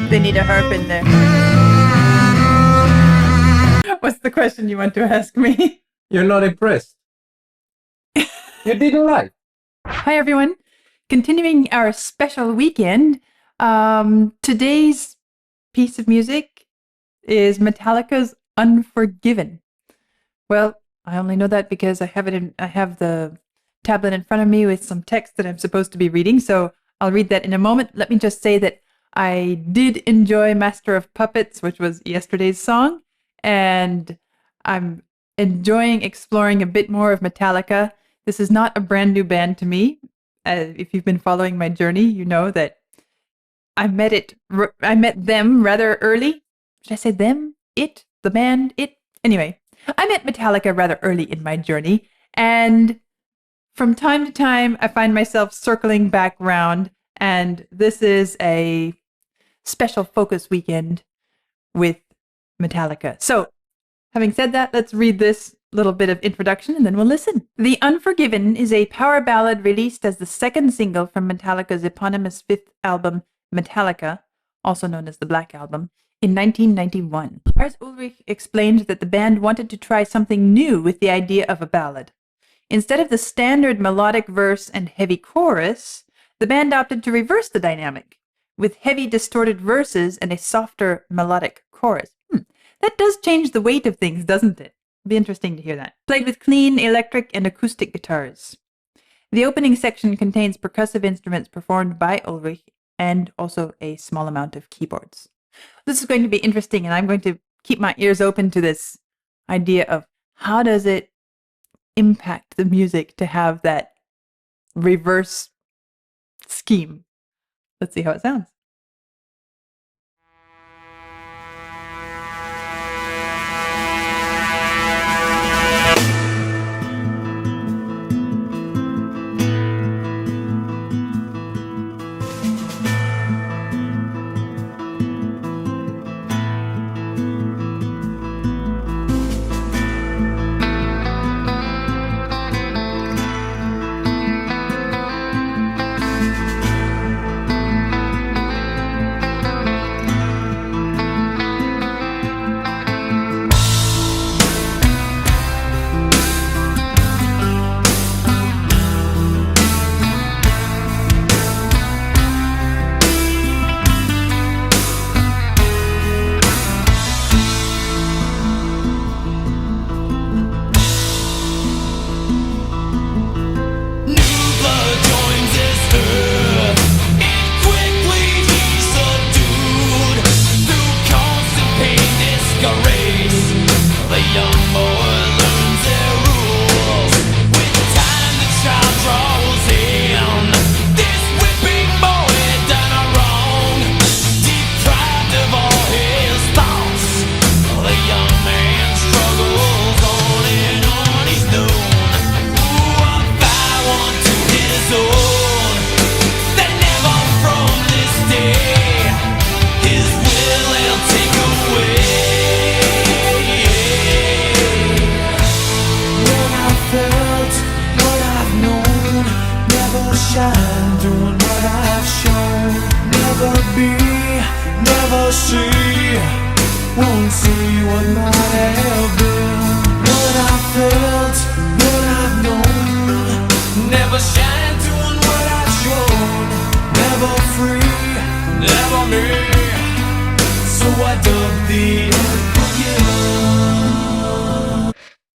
They need a harp in there. What's the question you want to ask me? You're not impressed. You didn't like. Hi, everyone. Continuing our special weekend, today's piece of music is Metallica's Unforgiven. Well, I only know that because I have the tablet in front of me with some text that I'm supposed to be reading, so I'll read that in a moment. Let me just say that I did enjoy Master of Puppets, which was yesterday's song, and I'm enjoying exploring a bit more of Metallica. This is not a brand new band to me. If you've been following my journey, you know that I met them rather early. Should I say them? It? The band? It? Anyway, I met Metallica rather early in my journey, and from time to time, I find myself circling back round, and this is a special focus weekend with Metallica. So, having said that, let's read this little bit of introduction and then we'll listen. The Unforgiven is a power ballad released as the second single from Metallica's eponymous fifth album, Metallica, also known as the Black Album, in 1991. Lars Ulrich explained that the band wanted to try something new with the idea of a ballad. Instead of the standard melodic verse and heavy chorus, the band opted to reverse the dynamic, with heavy distorted verses and a softer melodic chorus. That does change the weight of things, doesn't it? It'll be interesting to hear that. Played with clean electric and acoustic guitars. The opening section contains percussive instruments performed by Ulrich and also a small amount of keyboards. This is going to be interesting, and I'm going to keep my ears open to this idea of how does it impact the music to have that reverse scheme. Let's see how it sounds.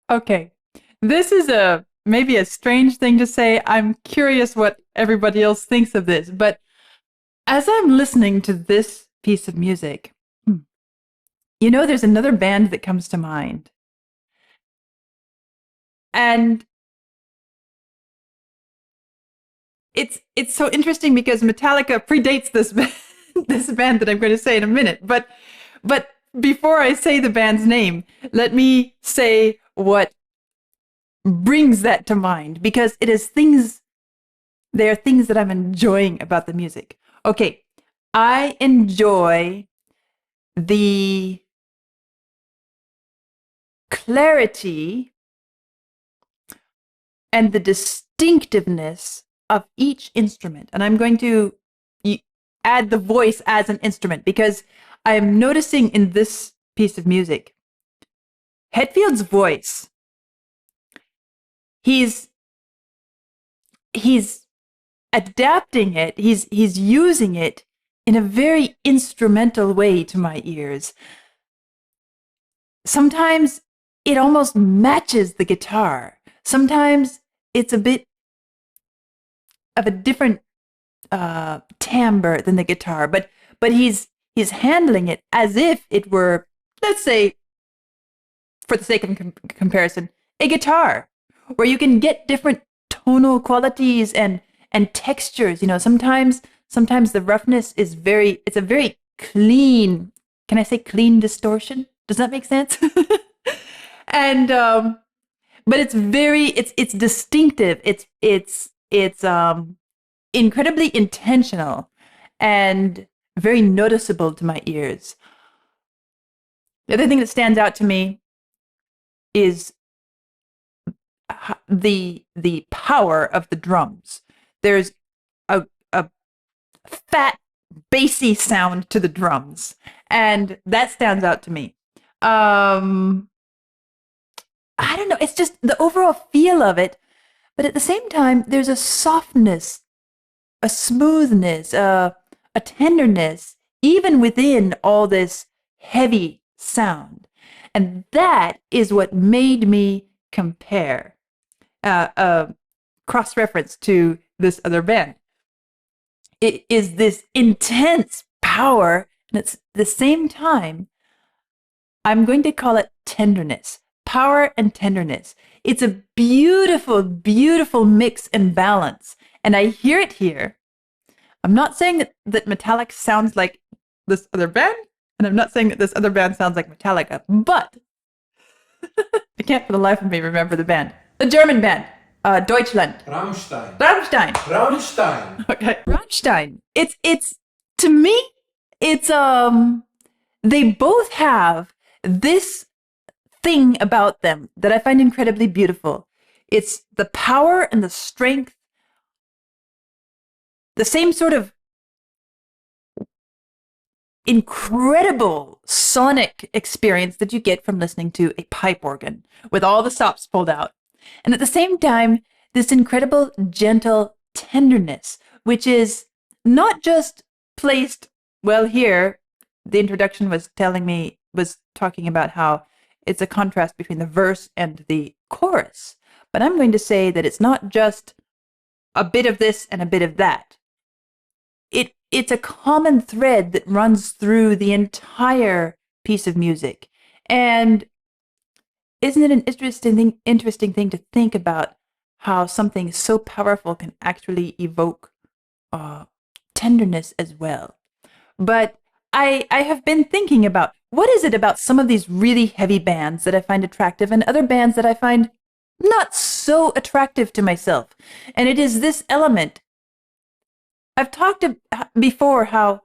Okay, this is maybe a strange thing to say. I'm curious what everybody else thinks of this, but as I'm listening to this piece of music, you know, there's another band that comes to mind. And it's so interesting because Metallica predates this this band that I'm going to say in a minute. But before I say the band's name, let me say what brings that to mind, because it is things, there are things that I'm enjoying about the music. Okay, I enjoy the clarity and the distinctiveness of each instrument. And I'm going to add the voice as an instrument, because I'm noticing in this piece of music, Hetfield's voice, he's adapting it, he's using it in a very instrumental way to my ears. Sometimes it almost matches the guitar. Sometimes it's a bit of a different timbre than the guitar, but he's handling it as if it were, let's say, for the sake of comparison, a guitar, where you can get different tonal qualities and textures. You know, sometimes the roughness is it's a very clean, can I say clean distortion? Does that make sense? And but it's very, it's distinctive. It's incredibly intentional and very noticeable to my ears. The other thing that stands out to me is the power of the drums. There's a fat, bassy sound to the drums, and that stands out to me. I don't know, it's just the overall feel of it, but at the same time, there's a softness, a smoothness, a tenderness, even within all this heavy sound. And that is what made me compare, cross-reference to this other band. It is this intense power, and at the same time, I'm going to call it tenderness. Power and tenderness. It's a beautiful, beautiful mix and balance. And I hear it here. I'm not saying that Metallica sounds like this other band, and I'm not saying that this other band sounds like Metallica, but I can't for the life of me remember the band. The German band, Deutschland. Rammstein. Rammstein. Rammstein. Okay. Rammstein. It's to me, it's they both have this thing about them that I find incredibly beautiful. It's the power and the strength, the same sort of incredible sonic experience that you get from listening to a pipe organ with all the stops pulled out. And at the same time, this incredible gentle tenderness, which is not just placed, well, here, the introduction was talking about how it's a contrast between the verse and the chorus. But I'm going to say that it's not just a bit of this and a bit of that. It's a common thread that runs through the entire piece of music. And isn't it an interesting thing to think about how something so powerful can actually evoke tenderness as well? But I have been thinking about, what is it about some of these really heavy bands that I find attractive and other bands that I find not so attractive to myself? And it is this element. I've talked before how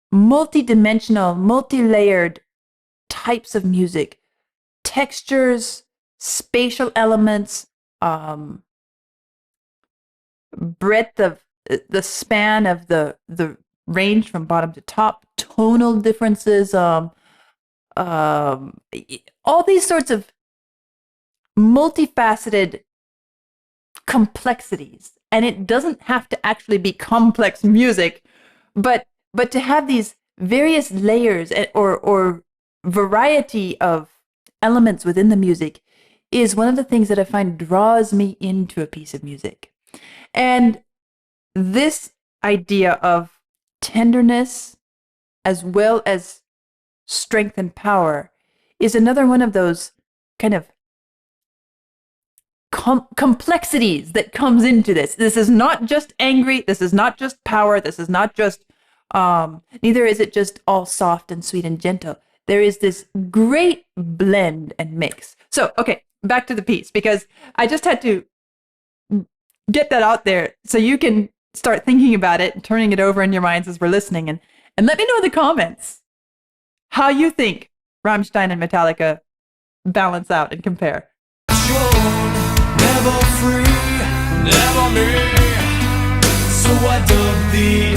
multi-dimensional, multi-layered types of music, textures, spatial elements, breadth of the span of the range from bottom to top, tonal differences, all these sorts of multifaceted complexities. And it doesn't have to actually be complex music, but to have these various layers or variety of elements within the music is one of the things that I find draws me into a piece of music. And this idea of tenderness as well as strength and power is another one of those kind of complexities that comes into this. This is not just angry. This is not just power. This is not just, neither is it just all soft and sweet and gentle. There is this great blend and mix. So, okay, back to the piece, because I just had to get that out there so you can start thinking about it and turning it over in your minds as we're listening. And let me know in the comments how you think Rammstein and Metallica balance out and compare. Never free, never me. So I dug the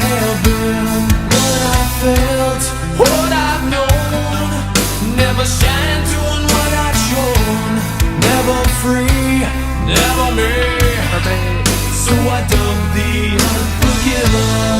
have been, what I felt, what I've known. Never shine doing what I've shown. Never free, never me. So I dub the unforgiven.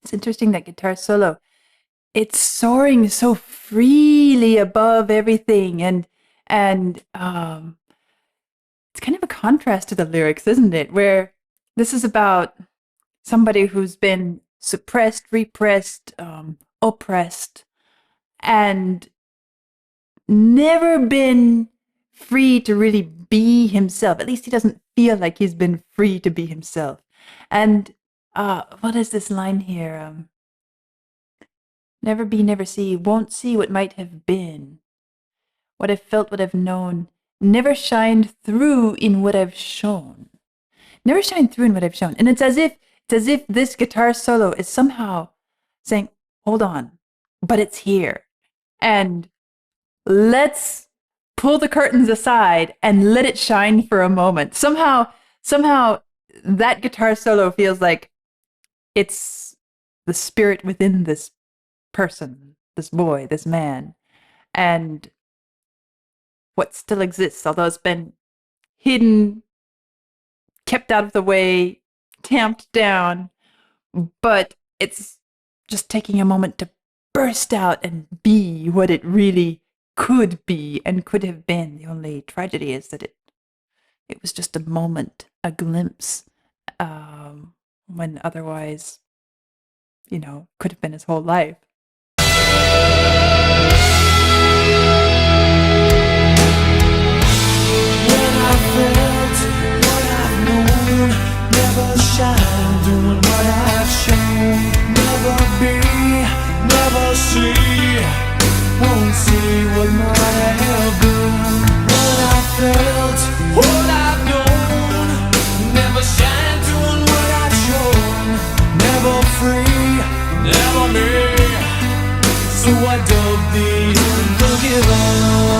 It's interesting, that guitar solo. It's soaring so freely above everything, and it's kind of a contrast to the lyrics, isn't it? Where this is about somebody who's been suppressed, repressed, oppressed, and never been free to really be himself. At least he doesn't feel like he's been free to be himself. And what is this line here? Never be, never see, won't see what might have been. What I've felt, what I've known, never shined through in what I've shown. Never shine through in what I've shown. And it's as if this guitar solo is somehow saying, hold on, but it's here. And let's pull the curtains aside and let it shine for a moment. Somehow that guitar solo feels like it's the spirit within this person, this boy, this man, and what still exists, although it's been hidden, kept out of the way, tamped down, but it's just taking a moment to burst out and be what it really could be and could have been. The only tragedy is that it was just a moment, a glimpse, when otherwise, could have been his whole life. What I felt, what I've known, never shine doing what I've shown. Never be, never see, won't see what might have been. What I felt, what I've known, never shine doing what I've shown. Never free, never me. So I dub the unforgiven.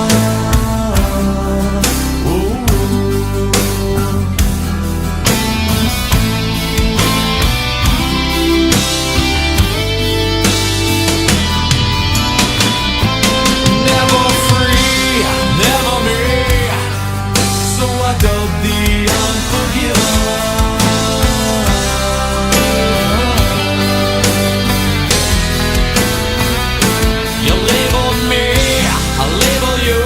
You labeled me, I label you.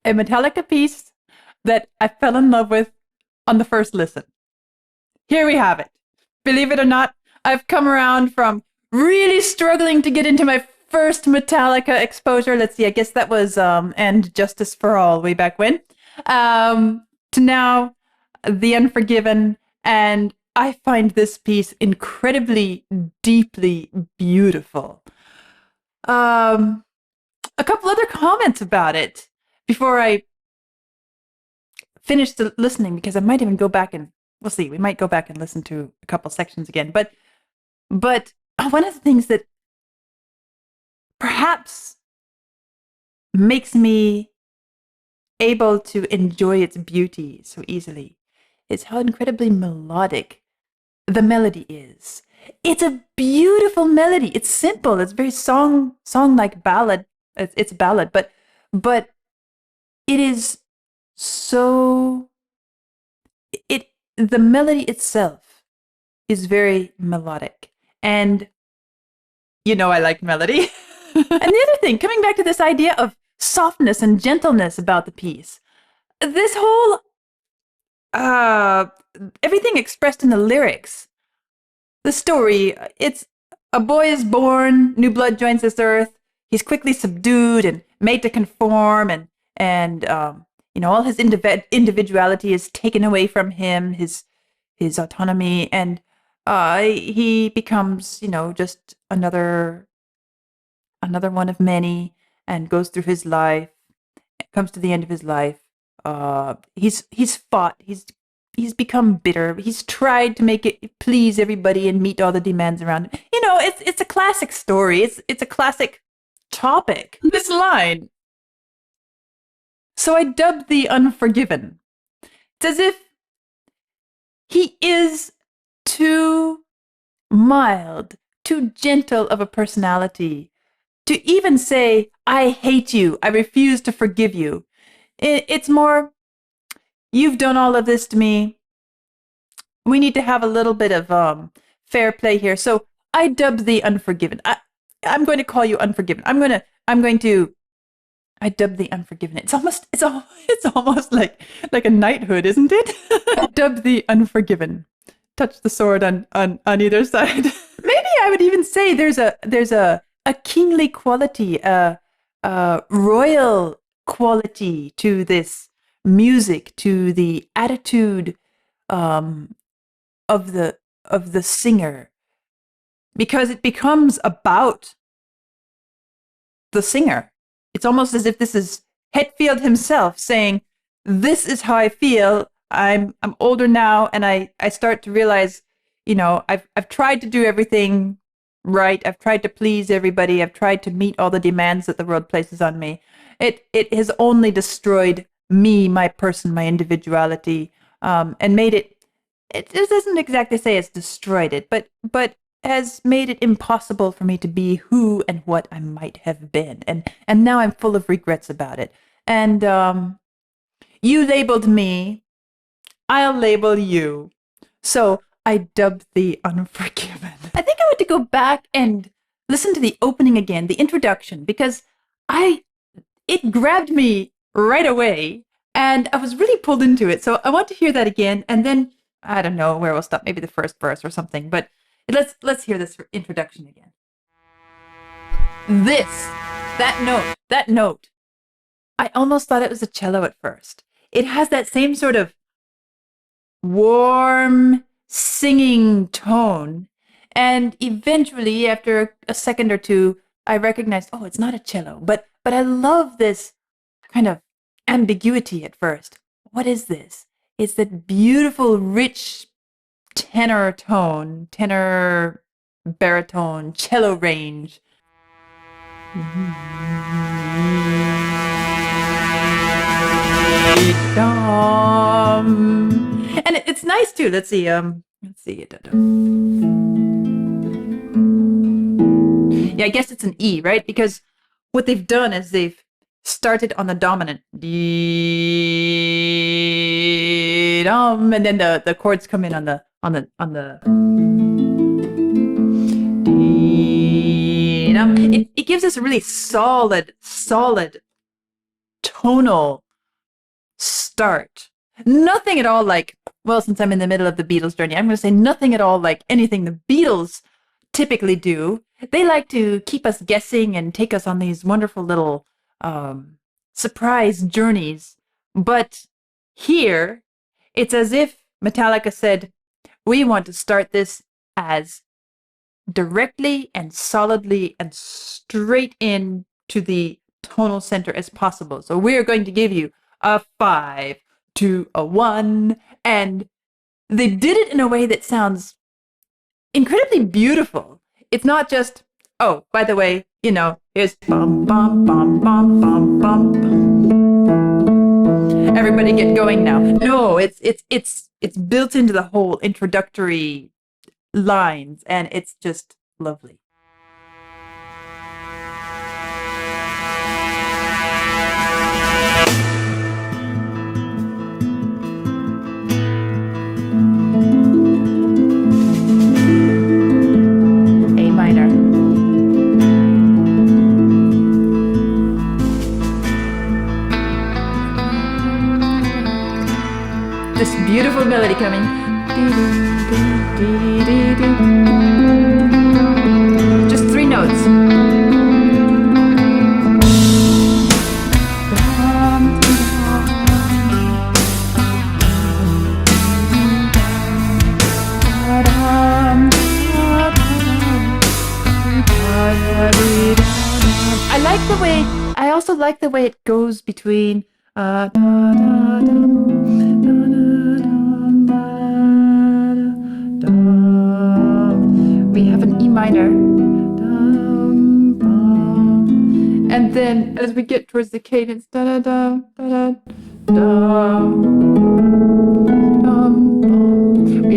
a Metallica piece that I fell in love with on the first listen. Here we have it. Believe it or not, I've come around from really struggling to get into my first Metallica exposure. Let's see, I guess that was And Justice for All way back when. To now, The Unforgiven, and I find this piece incredibly, deeply beautiful. A couple other comments about it before I finish listening, because I might even go back and we'll see. We might go back and listen to a couple sections again. But one of the things that perhaps makes me able to enjoy its beauty so easily is how incredibly melodic the melody is. It's a beautiful melody. It's simple. It's very song-like ballad. It's a ballad, but it is so. The melody itself is very melodic, and I like melody. And the other thing, coming back to this idea of softness and gentleness about the piece, this whole everything expressed in the lyrics, the story, it's a boy is born, new blood joins this earth, he's quickly subdued and made to conform, and all his individuality is taken away from him, his autonomy, and he becomes just another one of many, and goes through his life, comes to the end of his life. He's fought, he's become bitter, he's tried to make it please everybody and meet all the demands around him. It's a classic story, it's a classic topic. This line, so I dubbed the Unforgiven. It's as if he is too mild, too gentle of a personality to even say, I hate you, I refuse to forgive you. It's more, you've done all of this to me. We need to have a little bit of fair play here. So I dubbed the Unforgiven. I'm going to call you Unforgiven. I dubbed the Unforgiven. It's almost like a knighthood, isn't it? I dubbed the Unforgiven. Touch the sword on either side. Maybe I would even say there's a kingly quality, a royal quality to this music, to the attitude of the singer, because it becomes about the singer. It's almost as if this is Hetfield himself saying, this is how I feel. I'm older now, and I start to realize, I've tried to do everything right. I've tried to please everybody. I've tried to meet all the demands that the world places on me. It has only destroyed me, my person, my individuality, and made it doesn't exactly say it's destroyed it, but has made it impossible for me to be who and what I might have been. And now I'm full of regrets about it. And you labeled me, I'll label you. So I dubbed the Unforgiven. I think I want to go back and listen to the opening again, the introduction, because it grabbed me right away, and I was really pulled into it. So I want to hear that again, and then I don't know where we'll stop, maybe the first verse or something, but let's hear this introduction again. That note, I almost thought it was a cello at first. It has that same sort of warm singing tone, and eventually, after a second or two, I recognized, oh, it's not a cello, but I love this kind of ambiguity at first. What is this? It's that beautiful, rich tenor baritone, cello range. And it's nice too. Let's see. Yeah, I guess it's an E, right? Because what they've done is they've started on the dominant D-dum, and then the chords come in on the D-dum. It gives us a really solid tonal start. Nothing at all like, well, since I'm in the middle of the Beatles journey, I'm going to say nothing at all like anything the Beatles typically do. They like to keep us guessing and take us on these wonderful little surprise journeys. But here, it's as if Metallica said, we want to start this as directly and solidly and straight in to the tonal center as possible. So we're going to give you a 5 to a 1, and they did it in a way that sounds incredibly beautiful. It's not just, oh, by the way, you know, here's bum bum bum bum bum bum bum. Everybody get going now. No, it's built into the whole introductory lines, and it's just lovely. This beautiful melody coming. Just 3 notes. I also like the way it goes between we have an E minor, and then as we get towards the cadence, we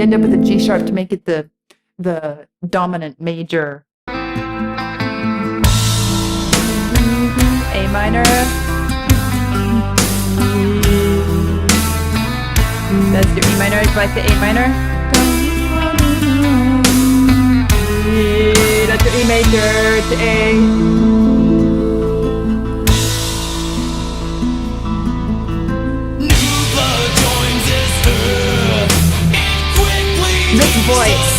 end up with a G sharp to make it the dominant major. A minor. That's your E minor. It's like the A minor. That's your E major to A. This voice.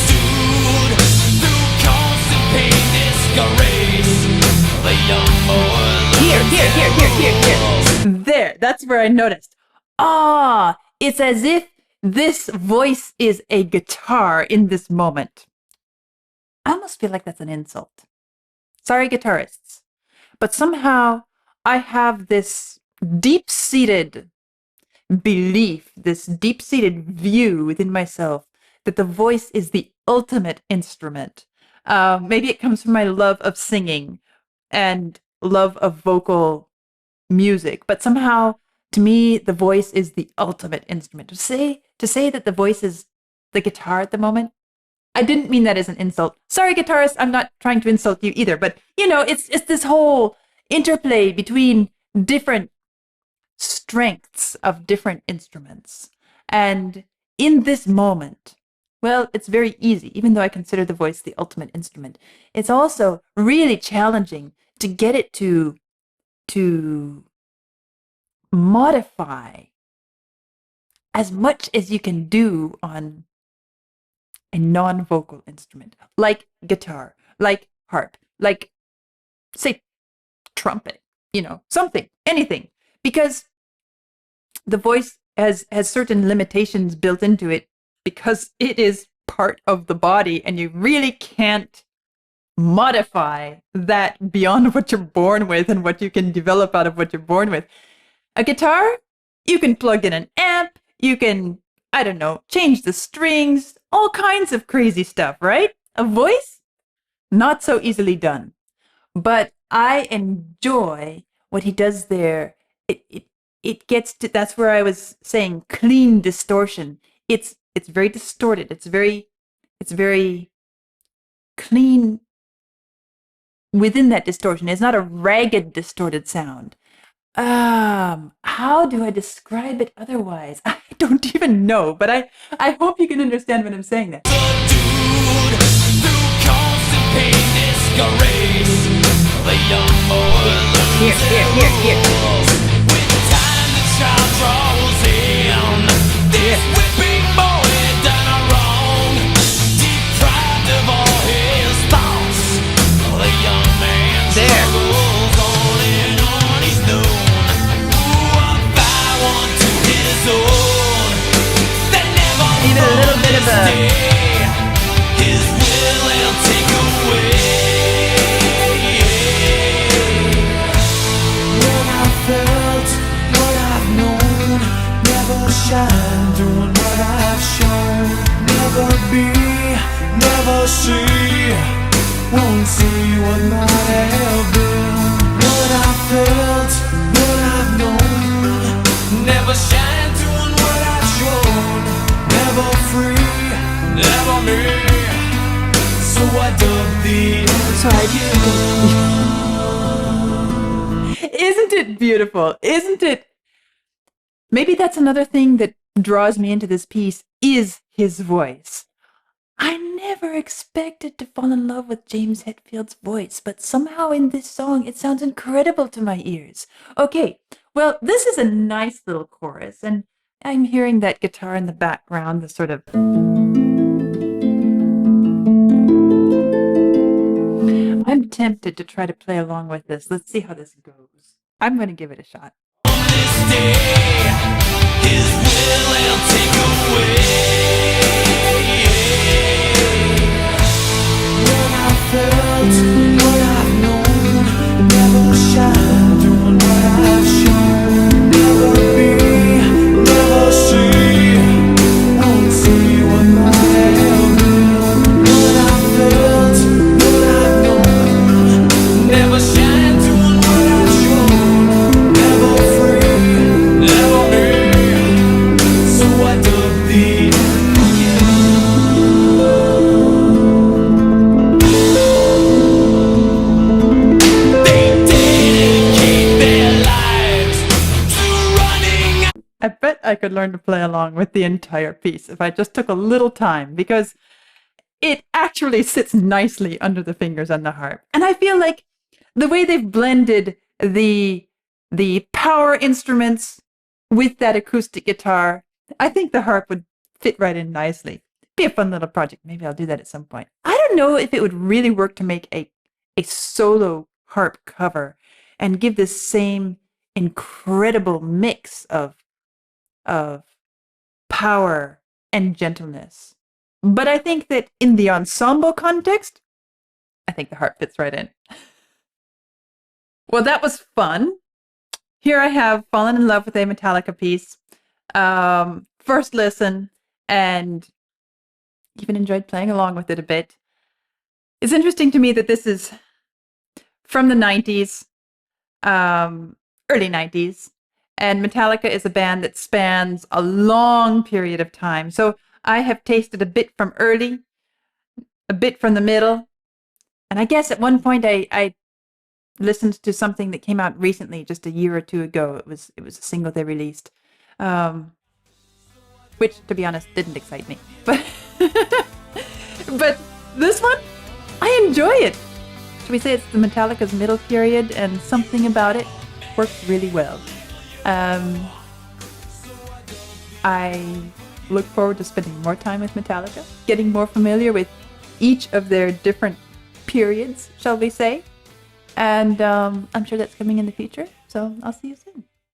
Here. There, that's where I noticed. Ah, it's as if this voice is a guitar in this moment. I almost feel like that's an insult. Sorry, guitarists. But somehow I have this deep-seated belief, this deep-seated view within myself that the voice is the ultimate instrument. Maybe it comes from my love of singing and love of vocal music, but somehow to me the voice is the ultimate instrument. To say that the voice is the guitar at the moment, I didn't mean that as an insult. Sorry, guitarist, I'm not trying to insult you either, but you know, it's this whole interplay between different strengths of different instruments. And in this moment, well, it's very easy, even though I consider the voice the ultimate instrument. It's also really challenging to get it to modify as much as you can do on a non-vocal instrument, like guitar, like harp, like, say, trumpet, you know, something, anything, because the voice has certain limitations built into it because it is part of the body, and you really can't modify that beyond what you're born with and what you can develop out of what you're born with. A guitar, you can plug in an amp, you can, I don't know, change the strings, all kinds of crazy stuff, right? A voice, not so easily done. But I enjoy what he does there. It gets to, that's where I was saying clean distortion. It's very distorted. It's very clean within that distortion. It's not a ragged, distorted sound. How do I describe it otherwise? I don't even know, but I hope you can understand what I'm saying there. Here. shine doing what I've shown. Never be, never see. Won't see what might have been. What I felt, what I've known. Never shine doing what I've shown. Never free, never me. So I dug the Isn't it beautiful? Isn't it? Maybe that's another thing that draws me into this piece is his voice. I never expected to fall in love with James Hetfield's voice, but somehow in this song it sounds incredible to my ears. Okay, well, this is a nice little chorus, and I'm hearing that guitar in the background, the sort of... I'm tempted to try to play along with this. Let's see how this goes. I'm going to give it a shot. this day. His will and take away. What I felt, what I've known. Never shine doing what I've shown. Never be, never see. Won't see what might have been. What I felt, what I've known. Never shine doing what I've shown. Never free, never me. So I dug the I bet I could learn to play along with the entire piece if I just took a little time, because it actually sits nicely under the fingers on the harp. And I feel like the way they've blended the power instruments with that acoustic guitar, I think the harp would fit right in nicely. Be a fun little project. Maybe I'll do that at some point. I don't know if it would really work to make a solo harp cover and give this same incredible mix of power and gentleness. But I think that in the ensemble context, I think the harp fits right in. Well, that was fun. Here I have fallen in love with a Metallica piece. First listen, and even enjoyed playing along with it a bit. It's interesting to me that this is from the 90s, early 90s. And Metallica is a band that spans a long period of time. So I have tasted a bit from early, a bit from the middle. And I guess at one point I listened to something that came out recently, just a year or two ago. It was a single they released, which, to be honest, didn't excite me. But but this one, I enjoy it. Should we say it's the Metallica's middle period, and something about it works really well. I look forward to spending more time with Metallica, getting more familiar with each of their different periods, shall we say. And I'm sure that's coming in the future, so I'll see you soon.